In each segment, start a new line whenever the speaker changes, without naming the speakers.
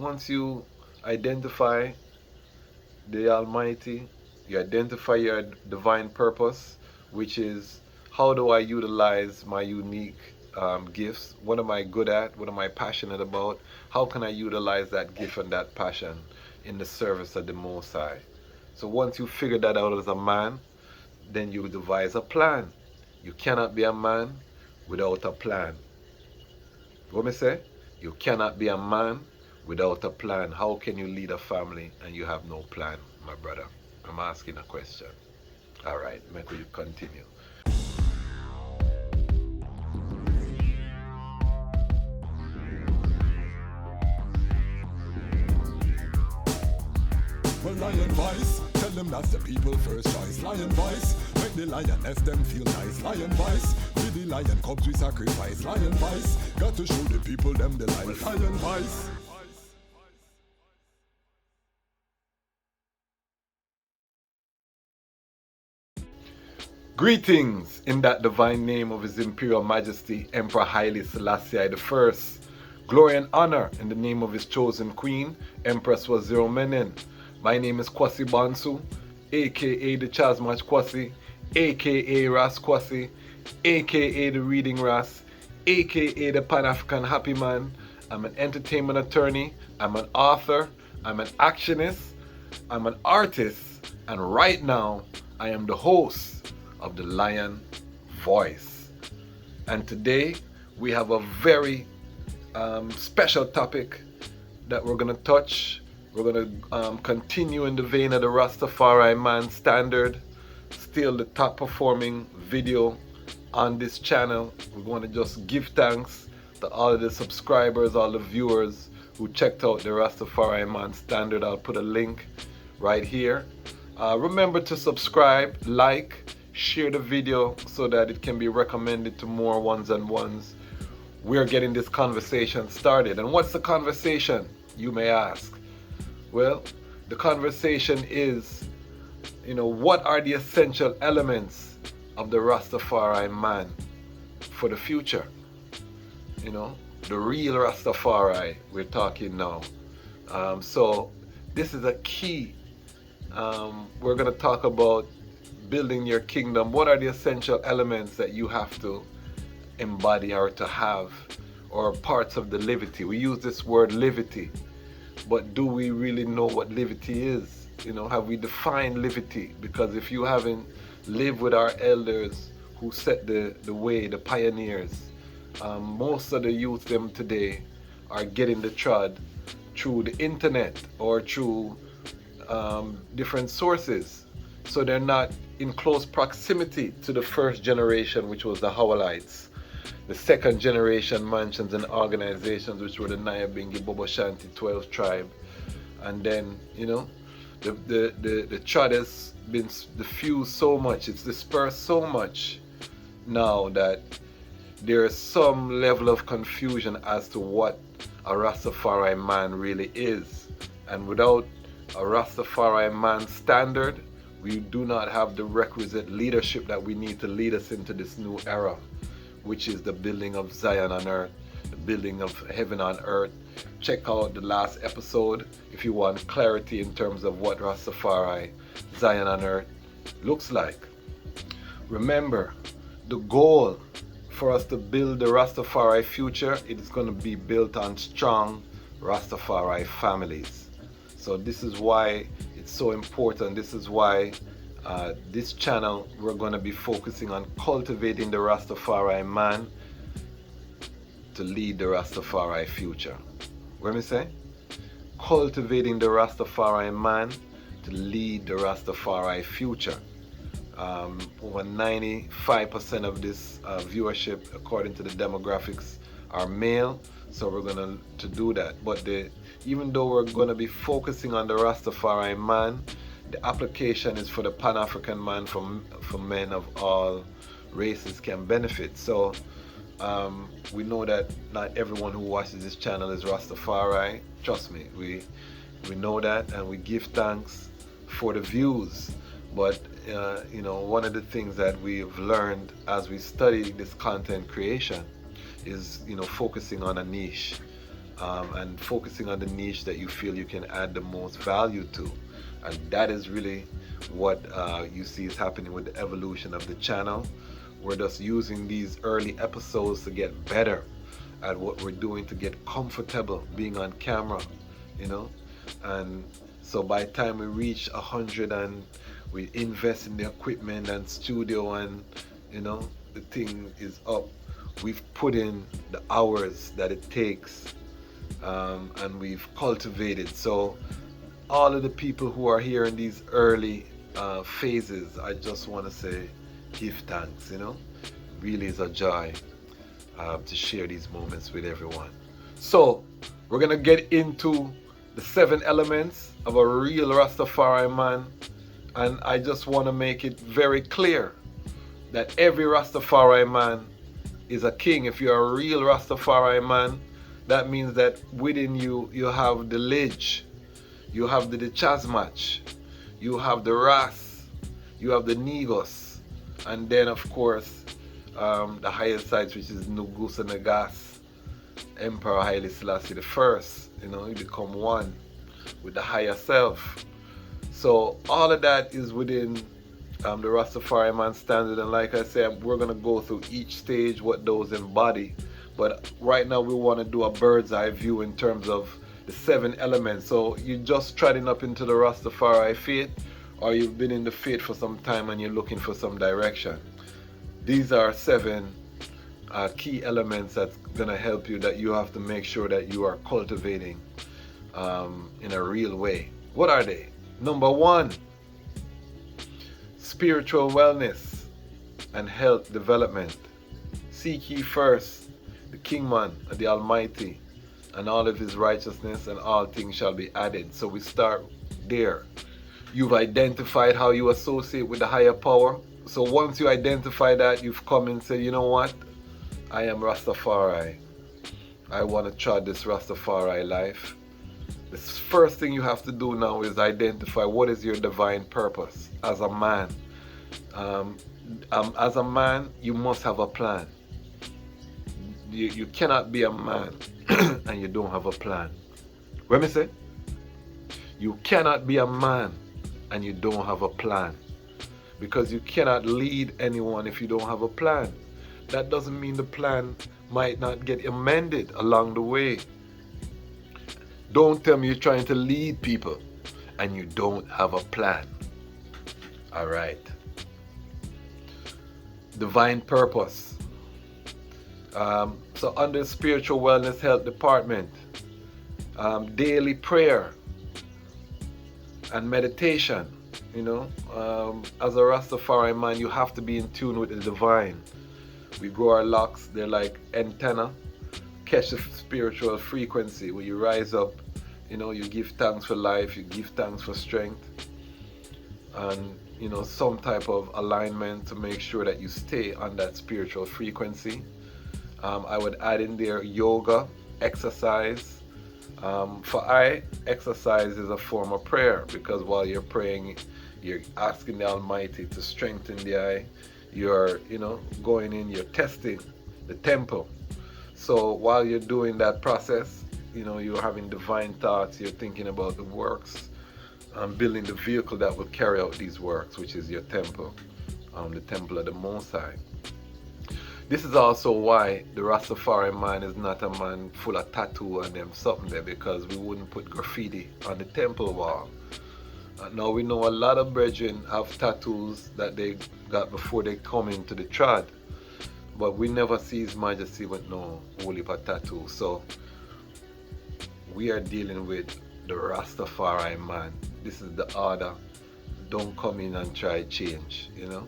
Once you identify the Almighty, you identify your divine purpose, which is how do I utilize my unique gifts? What am I good at? What am I passionate about? How can I utilize that gift and that passion in the service of the Most High? So once you figure that out as a man, then you devise a plan. You cannot be a man without a plan. What me say? You cannot be a man without a plan. How can you lead a family and you have no plan, my brother? I'm asking a question. All right, make we continue.
Well, lion voice, tell them that's the people first choice. Lion voice, make the lioness them feel nice. Lion voice, with the lion cubs we sacrifice. Lion voice, got to show the people them the life. Lion voice.
Greetings in that divine name of His Imperial Majesty, Emperor Haile Selassie I. Glory and honor in the name of His chosen Queen, Empress Waziri Menen. My name is Kwasi Bansu, aka Dejazmatch Kwasi, aka Ras Kwasi, aka the Reading Ras, aka the Panafrican Happy Man. I'm an entertainment attorney, I'm an author, I'm an actionist, I'm an artist, and right now I am the host of the Lion Voice. And today we have a very special topic that we're going to touch. We're going to continue in the vein of the Rastafari Man standard, still the top performing video on this channel. We want to just give thanks to all of the subscribers, all the viewers who checked out the Rastafari Man standard. I'll put a link right here. Remember to subscribe, like, share the video so that it can be recommended to more ones and ones. We're getting this conversation started. And what's the conversation, you may ask? Well, the conversation is, what are the essential elements of the Rastafari man for the future? The real Rastafari we're talking now. So this is a key. We're going to talk about building your kingdom. What are the essential elements that you have to embody or to have, or parts of the liberty? We use this word liberty, but do we really know what liberty is? Have we defined liberty? Because if you haven't lived with our elders who set the way, the pioneers, most of the youth them today are getting the trod through the internet or through different sources. So they're not in close proximity to the first generation, which was the Howalites, the second generation mansions and organizations, which were the Nyabingi, Bobo Shanti, 12 tribe. And then, the trad has been diffused so much, it's dispersed so much now that there is some level of confusion as to what a Rastafari man really is. And without a Rastafari man standard, we do not have the requisite leadership that we need to lead us into this new era, which is the building of Zion on earth, the building of heaven on earth. Check out the last episode if you want clarity in terms of what Rastafari, Zion on earth looks like. Remember, the goal for us to build the Rastafari future, it is going to be built on strong Rastafari families. So this is why it's so important. This is why this channel, we're going to be focusing on cultivating the Rastafari man to lead the Rastafari future. What me say? Cultivating the Rastafari man to lead the Rastafari future. Over 95% of this viewership, according to the demographics, are male. So we're going to do that. But even though we're going to be focusing on the Rastafari man, the application is for the Pan-African man, for men of all races can benefit. So we know that not everyone who watches this channel is Rastafari. Trust me, we know that, and we give thanks for the views. But one of the things that we've learned as we study this content creation is focusing on a niche. and focusing on the niche that you feel you can add the most value to. And that is really what you see is happening with the evolution of the channel. We're just using these early episodes to get better at what we're doing, to get comfortable being on camera, you know. And so by the time we reach 100 and we invest in the equipment and studio, and you know, the thing is up, we've put in the hours that it takes, and we've cultivated. So all of the people who are here in these early phases, I just want to say give thanks, you know. Really is a joy to share these moments with everyone. So we're gonna get into the 7 elements of a real Rastafari man, and I just want to make it very clear that every Rastafari man is a king. If you're a real Rastafari man, that means that within you, you have the Lidge, you have the Dejazmatch, you have the Ras, you have the Negos, and then of course the higher sides, which is Nugusa Nagas, Emperor Haile Selassie the First. You know, you become one with the higher self. So all of that is within the Rastafari man standard, and like I said, we're gonna go through each stage, what those embody. But right now we want to do a bird's eye view in terms of the 7 elements. So you're just treading up into the Rastafari faith, or you've been in the faith for some time and you're looking for some direction. These are 7 key elements that's gonna help you, that you have to make sure that you are cultivating in a real way. What are they? Number 1, spiritual wellness and health development. Seek ye first the Kingman of the Almighty and all of his righteousness, and all things shall be added. So we start there. You've identified how you associate with the higher power. So once you identify that, you've come and said, you know what? I am Rastafari. I want to trod this Rastafari life. The first thing you have to do now is identify what is your divine purpose as a man. As a man, you must have a plan. You cannot be a man and you don't have a plan. What me say? You cannot be a man and you don't have a plan, because you cannot lead anyone if you don't have a plan. That doesn't mean the plan might not get amended along the way. Don't tell me you're trying to lead people and you don't have a plan. All right. Divine purpose. So under spiritual wellness health department, daily prayer and meditation. You know, as a Rastafari man, you have to be in tune with the divine. We grow our locks, they're like antenna, catch the spiritual frequency. When you rise up, you know, you give thanks for life, you give thanks for strength, and you know, some type of alignment to make sure that you stay on that spiritual frequency. I would add in there yoga, exercise. Exercise is a form of prayer, because while you're praying, you're asking the Almighty to strengthen the eye. You're, you know, going in, you're testing the temple. So while you're doing that process, you know, you're having divine thoughts, you're thinking about the works, building the vehicle that will carry out these works, which is your temple, the temple of the Most High. This is also why the Rastafari man is not a man full of tattoo and them something there, because we wouldn't put graffiti on the temple wall. Now we know a lot of brethren have tattoos that they got before they come into the trad, but we never see His Majesty with no holy tattoo. So we are dealing with the Rastafari man. This is the order. Don't come in and try change, you know.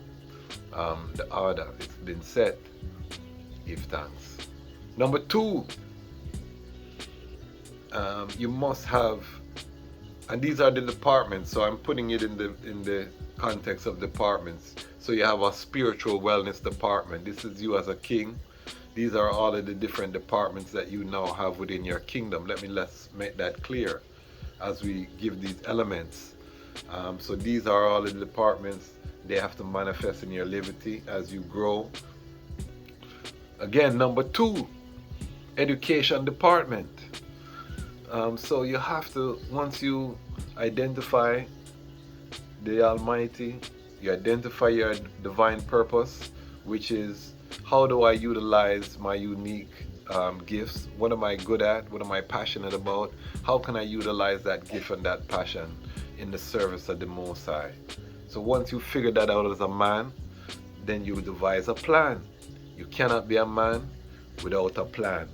The order, it's been set. Give thanks. Number 2, you must have, and these are the departments, so I'm putting it in the context of departments. So you have a spiritual wellness department. This is you as a king. These are all of the different departments that you now have within your kingdom. Let's make that clear as we give these elements. So these are all of the departments. They have to manifest in your liberty as you grow. Again, number 2, education department. So you have to, once you identify the Almighty, you identify your divine purpose, which is how do I utilize my unique gifts? What am I good at? What am I passionate about? How can I utilize that gift and that passion in the service of the Most High? So once you figure that out as a man, then you devise a plan. You cannot be a man without a plan.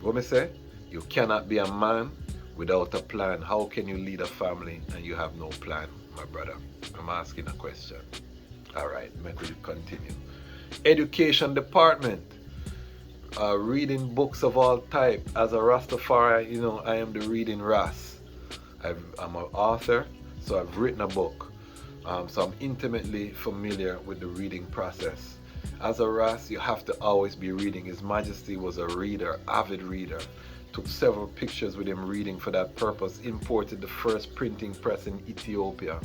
What me say? You cannot be a man without a plan. How can you lead a family and you have no plan, my brother? I'm asking a question. All right, make we continue. Education department. Reading books of all type. As a Rastafari, you know, I am the reading Ras. I'm an author, so I've written a book. So I'm intimately familiar with the reading process. As a Ras, you have to always be reading. His Majesty was a reader, avid reader. Took several pictures with him reading for that purpose. Imported the first printing press in Ethiopia.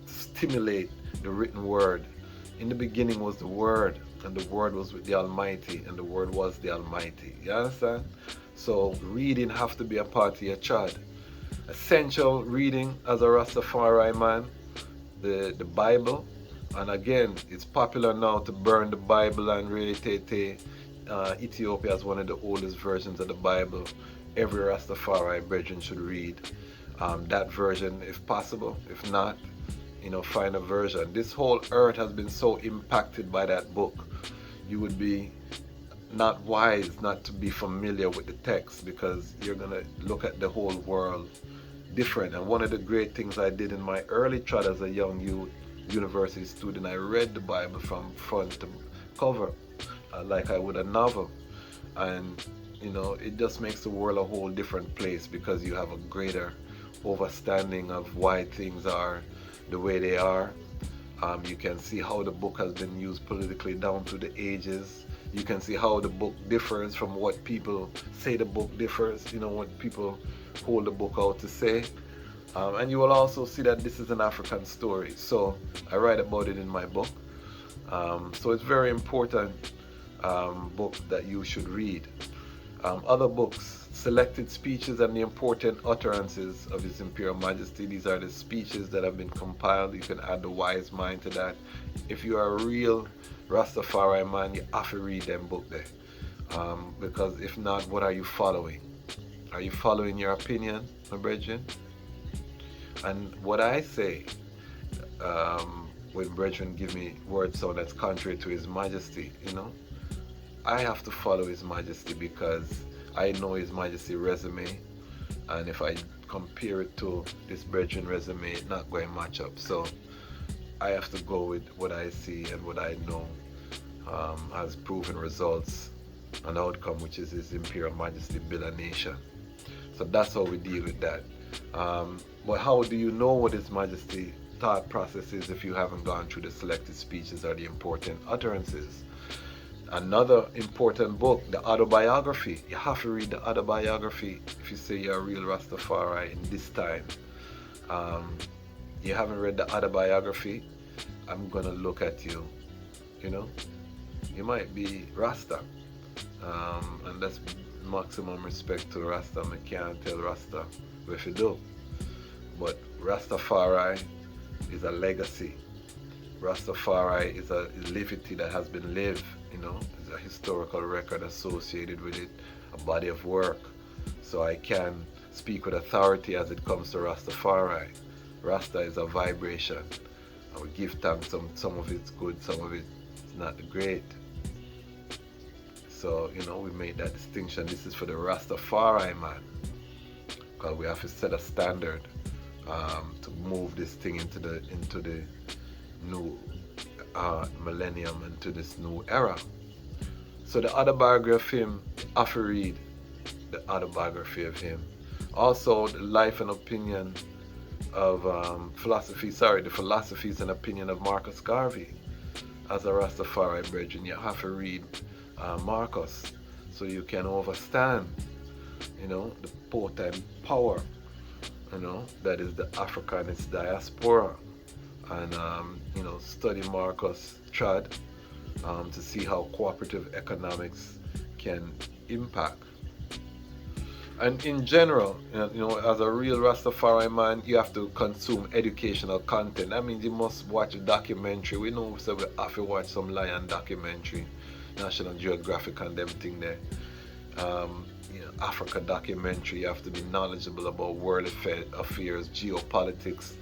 Stimulate the written word. In the beginning was the Word, and the Word was with the Almighty, and the Word was the Almighty. You understand? So reading have to be a part of your child. Essential reading as a Rastafari man, the Bible. And again, it's popular now to burn the Bible and reiterate Ethiopia as one of the oldest versions of the Bible. Every Rastafari brethren should read that version if possible. If not, you know, find a version. This whole earth has been so impacted by that book. You would be not wise not to be familiar with the text, because you're going to look at the whole world different. And one of the great things I did in my early trad as a young youth university student, I read the Bible from front to cover, like I would a novel. And you know, it just makes the world a whole different place, because you have a greater understanding of why things are the way they are. You can see how the book has been used politically down through the ages. You can see how the book differs from what people say the book differs, you know, what people hold the book out to say. And you will also see that this is an African story. So I write about it in my book. So it's very important book that you should read. Other books, Selected Speeches and the Important Utterances of His Imperial Majesty. These are the speeches that have been compiled. You can add the wise mind to that. If you are a real Rastafari man, you have to read them book there. Because if not, what are you following? Are you following your opinion, my brethren? And what I say, when brethren give me words so that's contrary to His Majesty, you know, I have to follow His Majesty, because I know His Majesty resume, and if I compare it to this brethren resume, it's not going to match up. So I have to go with what I see and what I know has proven results and outcome, which is His Imperial Majesty build a nation. So that's how we deal with that. But how do you know what His Majesty thought process is if you haven't gone through the selected speeches or the important utterances? Another important book, the autobiography. You have to read the autobiography if you say you're a real Rastafari in this time. You haven't read the autobiography, I'm gonna look at you. You know, you might be Rasta, and that's maximum respect to Rasta. I can't tell Rasta what to do. But Rastafari is a legacy. Rastafari is a livity that has been lived, you know, it's a historical record associated with it, a body of work. So I can speak with authority as it comes to Rastafari. Rasta is a vibration. I would give thanks, some of it's good, some of it's not great. So, you know, we made that distinction. This is for the Rastafari man, because we have to set a standard to move this thing into the new millennium, into this new era. So the autobiography of him, I have to read the autobiography of him. Also, the life and opinion of the philosophies and opinion of Marcus Garvey. As a Rastafari brethren, you have to read Marcus, so you can understand, you know, the potent power, you know, that is the Africanist diaspora. And you know, study Marcus Trad to see how cooperative economics can impact. And in general, as a real Rastafari man, you have to consume educational content. That means you must watch a documentary. We know so we have to watch some lion documentary, National Geographic and them thing there. Africa documentary. You have to be knowledgeable about world affairs, geopolitics.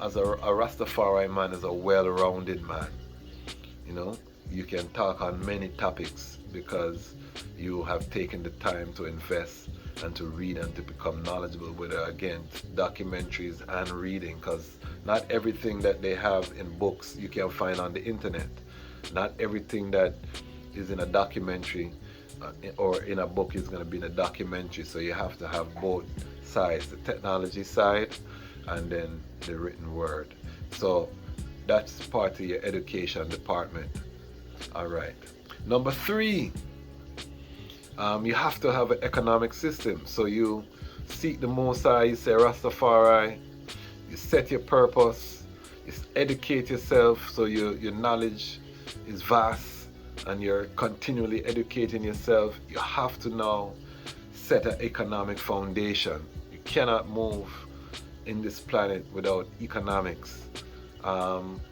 As a Rastafari man is a well-rounded man. You can talk on many topics because you have taken the time to invest and to read and to become knowledgeable, whether again documentaries and reading, because not everything that they have in books you can find on the internet. Not everything that is in a documentary or in a book is going to be in a documentary, so you have to have both sides, the technology side and then the written word. So that's part of your education department. All right. Number 3, you have to have an economic system. So you seek the Most High, you say Rastafari, you set your purpose, you educate yourself so your knowledge is vast and you're continually educating yourself. You have to now set an economic foundation. You cannot move in this planet without economics.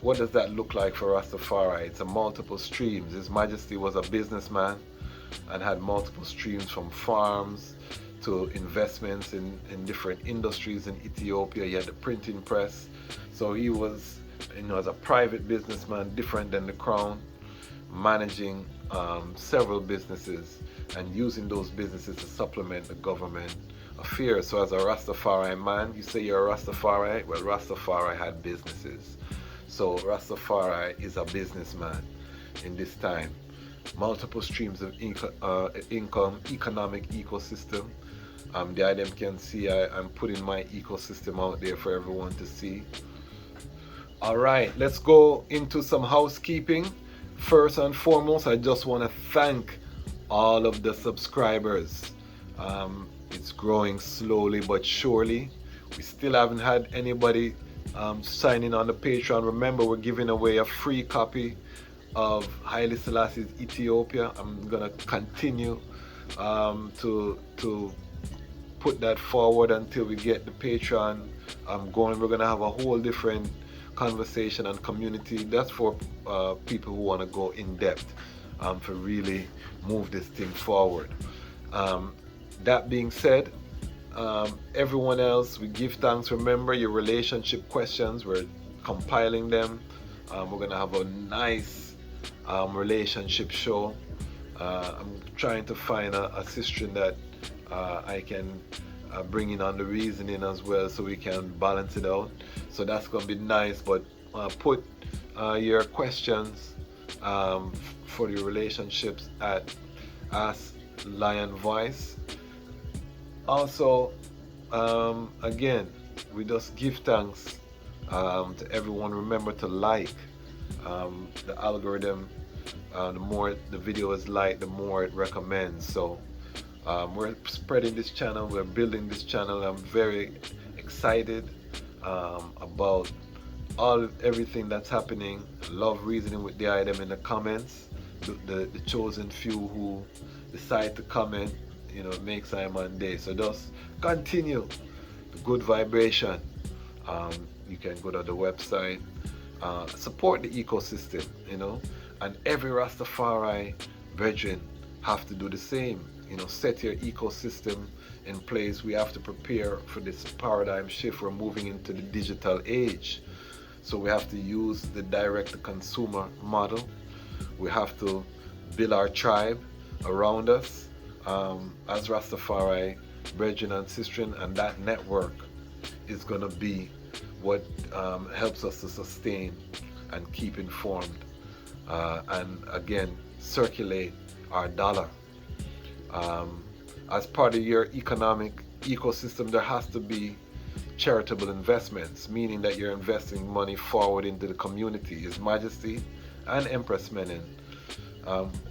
What does that look like for Rastafari? It's a multiple streams. His Majesty was a businessman and had multiple streams, from farms to investments in different industries in Ethiopia. He had the printing press. So he was, as a private businessman, different than the crown, managing several businesses and using those businesses to supplement the government affairs. So as a Rastafari man, you say you're a Rastafari, well, Rastafari had businesses. So Rastafari is a businessman in this time. Multiple streams of income, economic ecosystem. The item can see I'm putting my ecosystem out there for everyone to see. All right, let's go into some housekeeping. First and foremost, I just want to thank all of the subscribers. It's growing slowly but surely. We still haven't had anybody signing on the Patreon. Remember, we're giving away a free copy of Haile Selassie's Ethiopia. I'm gonna continue to put that forward until we get the Patreon going. We're gonna have a whole different conversation and community. That's for people who want to go in depth to really move this thing forward. That being said, everyone else, we give thanks. Remember your relationship questions, we're compiling them. We're gonna have a nice relationship show. I'm trying to find a sister that I can bring in on the reasoning as well, so we can balance it out. So that's gonna be nice. But put your questions for your relationships at Ask Lion Voice. Also, again, we just give thanks to everyone. Remember to like the algorithm. The more the video is liked, the more it recommends. So we're spreading this channel, we're building this channel. I'm very excited about everything that's happening. Love reasoning with the item in the comments. The chosen few who decide to comment, it makes I'm on day. So just continue the good vibration. You can go to the website, support the ecosystem, and every Rastafari brethren have to do the same. Set your ecosystem in place. We have to prepare for this paradigm shift. We're moving into the digital age. So we have to use the direct-to-consumer model. We have to build our tribe around us as Rastafari brethren and sistren, and that network is going to be what helps us to sustain and keep informed, and again circulate our dollar. As part of your economic ecosystem, there has to be charitable investments, meaning that you're investing money forward into the community. His Majesty and Empress Menen,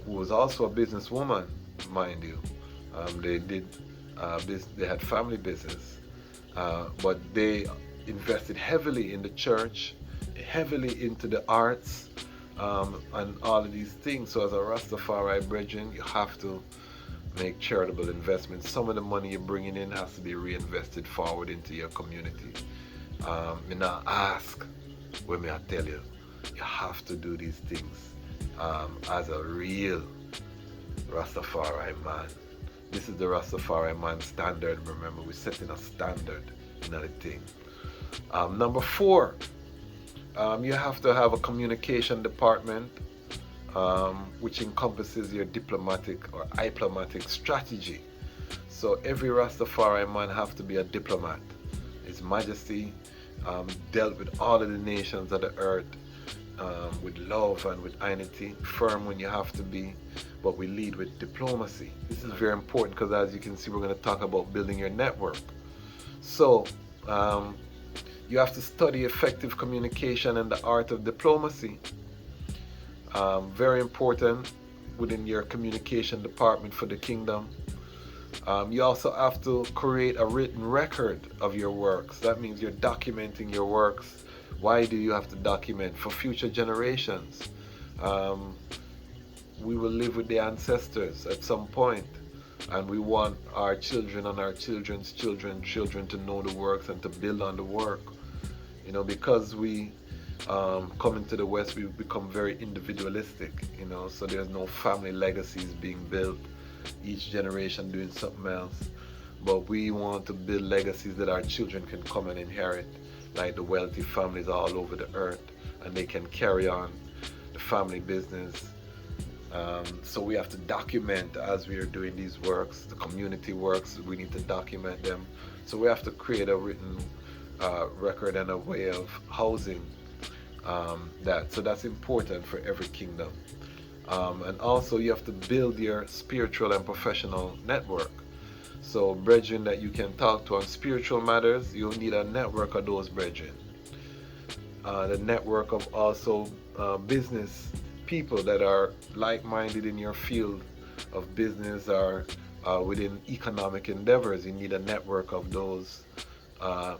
who was also a businesswoman, mind you, they had family business, but they invested heavily in the church, heavily into the arts, and all of these things. So as a Rastafari brethren, you have to make charitable investments. Some of the money you're bringing in has to be reinvested forward into your community. Me not ask when me I tell you, you have to do these things as a real Rastafari man. This is the Rastafari man standard. Remember, we're setting a standard in the thing. Number 4, you have to have a communication department, which encompasses your diplomatic or diplomatic strategy. So every Rastafari man have to be a diplomat. His Majesty dealt with all of the nations of the earth with love and with unity, firm when you have to be, but we lead with diplomacy. This is very important because, as you can see, we're going to talk about building your network. So you have to study effective communication and the art of diplomacy. Very important within your communication department for the kingdom. You also have to create a written record of your works. That means you're documenting your works. Why do you have to document? For future generations. We will live with the ancestors at some point, and we want our children and our children's children to know the works and to build on the work. You know, because we come into the West, we become very individualistic, you know, so there's no family legacies being built, each generation doing something else. But we want to build legacies that our children can come and inherit, like the wealthy families all over the earth, and they can carry on the family business. So we have to document as we are doing these works, the community works, we need to document them. So we have to create a written record and a way of housing that. So that's important for every kingdom. And also you have to build your spiritual and professional network. So brethren that you can talk to on spiritual matters, you'll need a network of those brethren. The network of also business people that are like-minded in your field of business or within economic endeavors. You need a network of those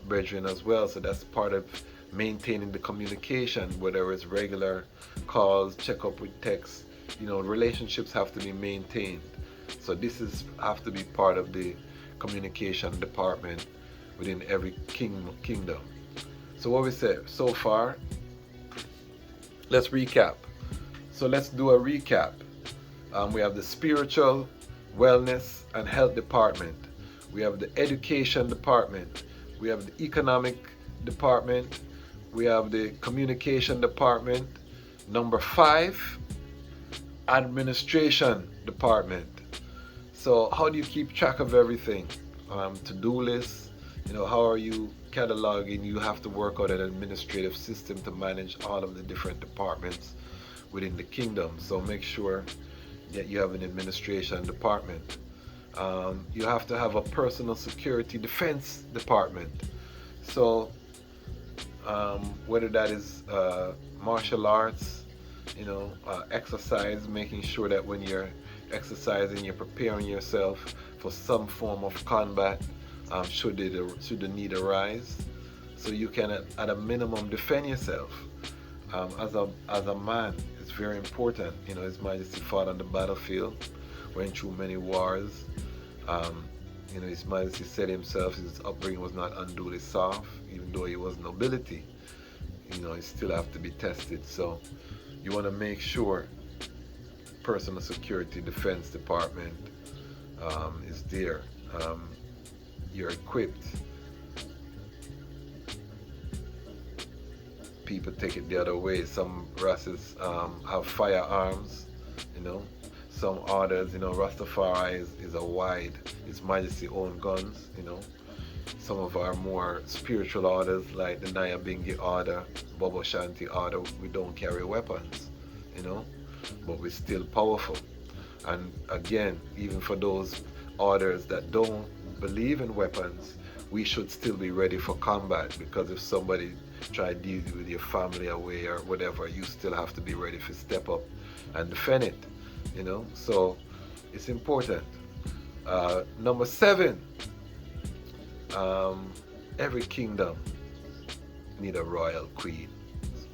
brethren as well. So that's part of maintaining the communication, whether it's regular calls, check up with texts. You know, relationships have to be maintained. So this have to be part of the communication department within every kingdom. So what we said so far, let's recap. So let's do a recap. We have the spiritual, wellness and health department. We have the education department. We have the economic department. We have the communication department. Number 5, administration department. So how do you keep track of everything? To-do lists, you know, how are you cataloging? You have to work out an administrative system to manage all of the different departments within the kingdom. So make sure that you have an administration department. You have to have a personal security defense department. So whether that is martial arts, you know, exercise, making sure that when you're exercising, you're preparing yourself for some form of combat should the need arise, so you can at a minimum defend yourself. As a man, it's very important. You know, His Majesty fought on the battlefield, went through many wars. You know, His Majesty said himself his upbringing was not unduly soft, even though he was nobility. You know, he still have to be tested. So you want to make sure personal security defense department is there. You're equipped. People take it the other way. Some Rastas have firearms, you know. Some orders, you know, Rastafari is a wide, His Majesty own guns, you know. Some of our more spiritual orders, like the Nyabingi order, Bobo Shanti order, we don't carry weapons, you know, but we're still powerful. And again, even for those orders that don't believe in weapons, we should still be ready for combat, because if somebody try to deal with your family away or whatever, you still have to be ready to step up and defend it, you know. So it's important. Number 7, every kingdom need a royal queen.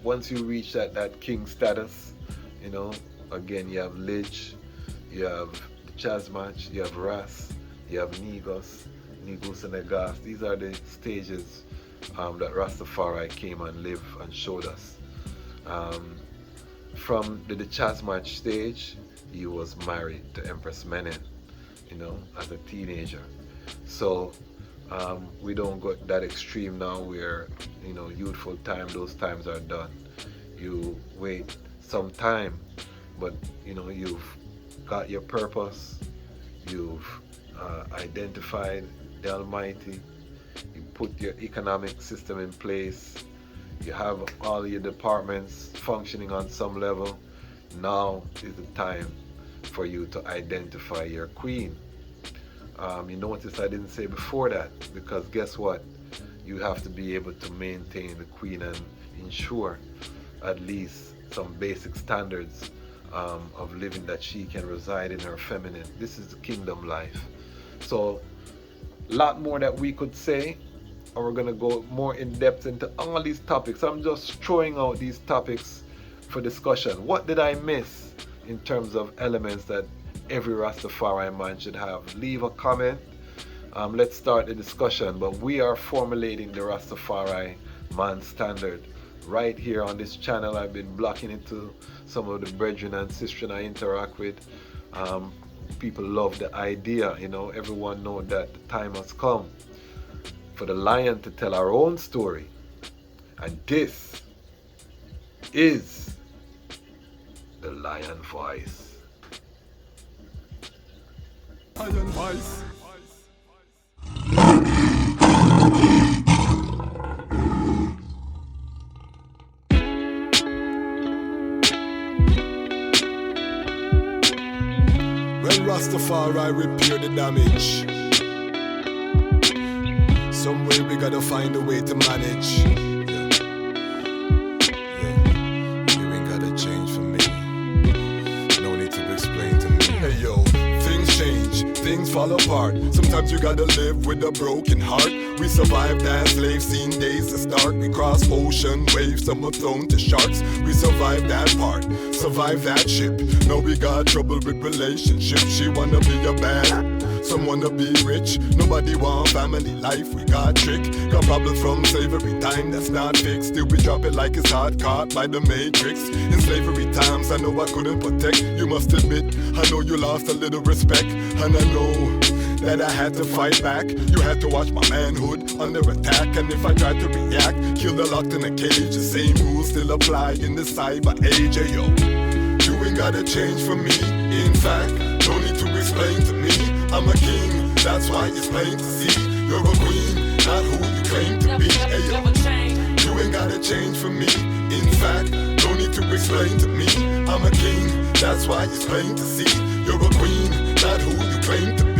Once you reach that king status, you know, again, you have Lich, you have the Dejazmatch, you have Ras, you have Negus and Negas. These are the stages that Rastafari came and lived and showed us. From the Dejazmatch stage, he was married to Empress Menen, as a teenager. So we don't go that extreme now where, youthful time, those times are done. You wait some time, but, you've got your purpose, you've identified the Almighty, you put your economic system in place, you have all your departments functioning on some level. Now is the time for you to identify your queen. You notice I didn't say before that, because guess what? You have to be able to maintain the queen and ensure at least some basic standards of living, that she can reside in her feminine. This is the kingdom life. So a lot more that we could say, and we're going to go more in depth into all these topics. I'm just throwing out these topics for discussion. What did I miss in terms of elements that every Rastafari man should have? Leave a comment. Let's start the discussion. But we are formulating the Rastafari man standard right here on this channel. I've been blocking it to some of the brethren and sisters I interact with. People love the idea, everyone knows that the time has come for the lion to tell our own story. And this is the lion voice.
Lion voice. Rastafari repair the damage. Some way we gotta find a way to manage. You ain't gotta change for me. No need to explain to me. Hey yo, things change, things fall apart. Sometimes you gotta live with a broken heart. We survived as slaves, seen days to start. We crossed ocean waves, some were thrown to sharks. We survived that part, survived that ship. Now we got trouble with relationships. She wanna be a bad, some wanna be rich. Nobody want family life, we got trick. Got problems from slavery time, that's not fixed. Still we drop it like it's hard, caught by the matrix. In slavery times, I know I couldn't protect. You must admit, I know you lost a little respect. And I know that I had to fight back. You had to watch my manhood under attack. And if I tried to react, killed her locked in a cage. The same rules still apply in the cyber age. Hey, yo, you ain't gotta change for me. In fact, no need to explain to me. I'm a king, that's why it's plain to see. You're a queen, not who you claim to be. Hey, yo, you ain't gotta change for me. In fact, no need to explain to me. I'm a king, that's why it's plain to see. You're a queen, not who you claim to be.